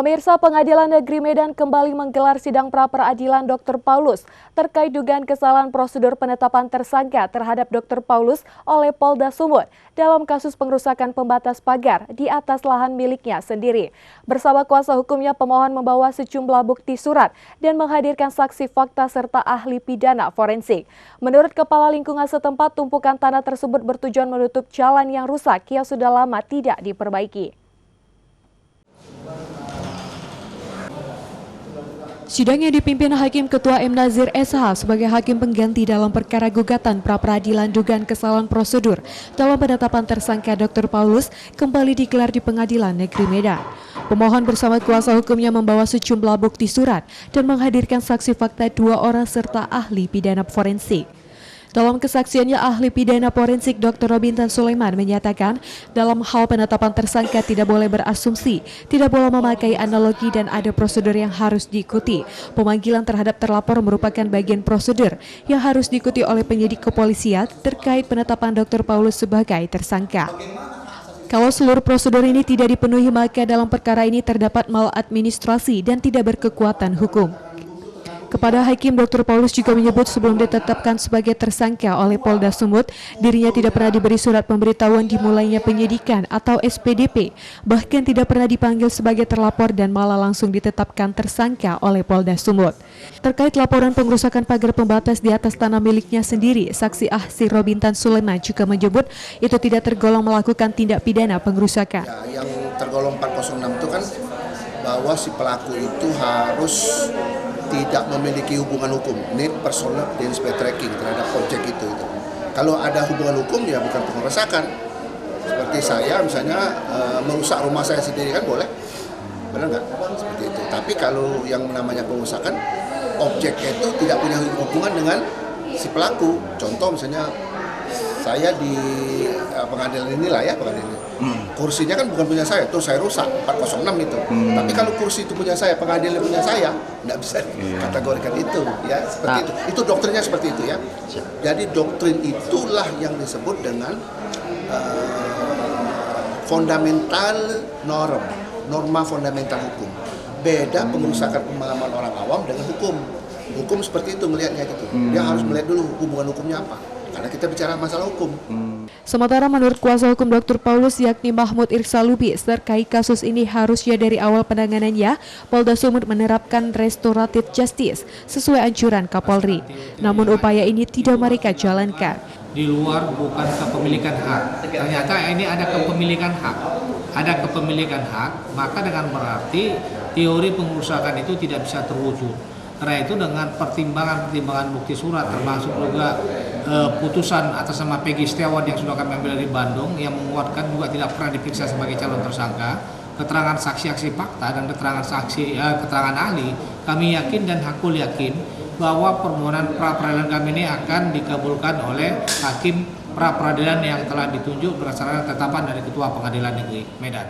Pemirsa, Pengadilan Negeri Medan kembali menggelar sidang pra-peradilan Dr. Paulus terkait dugaan kesalahan prosedur penetapan tersangka terhadap Dr. Paulus oleh Polda Sumut dalam kasus pengrusakan pembatas pagar di atas lahan miliknya sendiri. Bersama kuasa hukumnya, pemohon membawa sejumlah bukti surat dan menghadirkan saksi fakta serta ahli pidana forensik. Menurut Kepala Lingkungan setempat, tumpukan tanah tersebut bertujuan menutup jalan yang rusak yang sudah lama tidak diperbaiki. Sidang yang dipimpin Hakim Ketua M. Nazir SH sebagai hakim pengganti dalam perkara gugatan pra-peradilan dugaan kesalahan prosedur dalam penetapan tersangka Dr. Paulus kembali digelar di Pengadilan Negeri Medan. Pemohon bersama kuasa hukumnya membawa sejumlah bukti surat dan menghadirkan saksi fakta 2 orang serta ahli pidana forensik. Dalam kesaksiannya, ahli pidana forensik Dr. Robintan Sulaiman menyatakan dalam hal penetapan tersangka tidak boleh berasumsi, tidak boleh memakai analogi dan ada prosedur yang harus diikuti. Pemanggilan terhadap terlapor merupakan bagian prosedur yang harus diikuti oleh penyidik kepolisian terkait penetapan Dr. Paulus sebagai tersangka. Kalau seluruh prosedur ini tidak dipenuhi, maka dalam perkara ini terdapat maladministrasi dan tidak berkekuatan hukum. Kepada Hakim, Dr. Paulus juga menyebut sebelum ditetapkan sebagai tersangka oleh Polda Sumut, dirinya tidak pernah diberi surat pemberitahuan dimulainya penyidikan atau SPDP, bahkan tidak pernah dipanggil sebagai terlapor dan malah langsung ditetapkan tersangka oleh Polda Sumut. Terkait laporan pengrusakan pagar pembatas di atas tanah miliknya sendiri, saksi ahli Robintan Sulaiman juga menyebut itu tidak tergolong melakukan tindak pidana pengrusakan. Ya, yang tergolong 406 itu kan bahwa si pelaku itu harus tidak memiliki hubungan hukum, need personal identity tracking terhadap objek itu. Kalau ada hubungan hukum ya bukan pengerusakan. Seperti saya misalnya merusak rumah saya sendiri kan boleh, benar nggak? Seperti itu. Tapi kalau yang namanya pengerusakan, objeknya itu tidak punya hubungan dengan si pelaku. Contoh misalnya saya di pengadilan inilah ya, pengadilan ini. Kursinya kan bukan punya saya, tuh saya rusak 406 itu. Tapi kalau kursi itu punya saya, pengadilan punya saya, nggak bisa dikategorikan itu, ya seperti itu. Itu doktrinnya seperti itu ya. Jadi doktrin itulah yang disebut dengan fundamental norma fundamental hukum. Beda pengerusakan pemahaman orang awam dengan hukum. Hukum seperti itu melihatnya gitu. Dia harus melihat dulu hubungan hukumnya apa. Karena kita bicara masalah hukum. Sementara menurut kuasa hukum Dr. Paulus yakni Mahmud Irsalubis, terkait kasus ini harusnya dari awal penanganannya Polda Sumut menerapkan restoratif justice sesuai anjuran Kapolri. Namun upaya ini tidak mereka jalankan. Di luar bukan kepemilikan hak. Ternyata ini ada kepemilikan hak. Ada kepemilikan hak, maka dengan berarti teori pengerusakan itu tidak bisa terwujud. Karena itu dengan pertimbangan bukti surat termasuk juga putusan atas nama Peggy Setiawan yang sudah kami ambil dari Bandung yang menguatkan juga tidak pernah diperiksa sebagai calon tersangka, keterangan saksi-saksi fakta dan keterangan ahli, kami yakin dan Hakul yakin bahwa permohonan pra-peradilan kami ini akan dikabulkan oleh hakim pra-peradilan yang telah ditunjuk berdasarkan ketetapan dari Ketua Pengadilan Negeri Medan.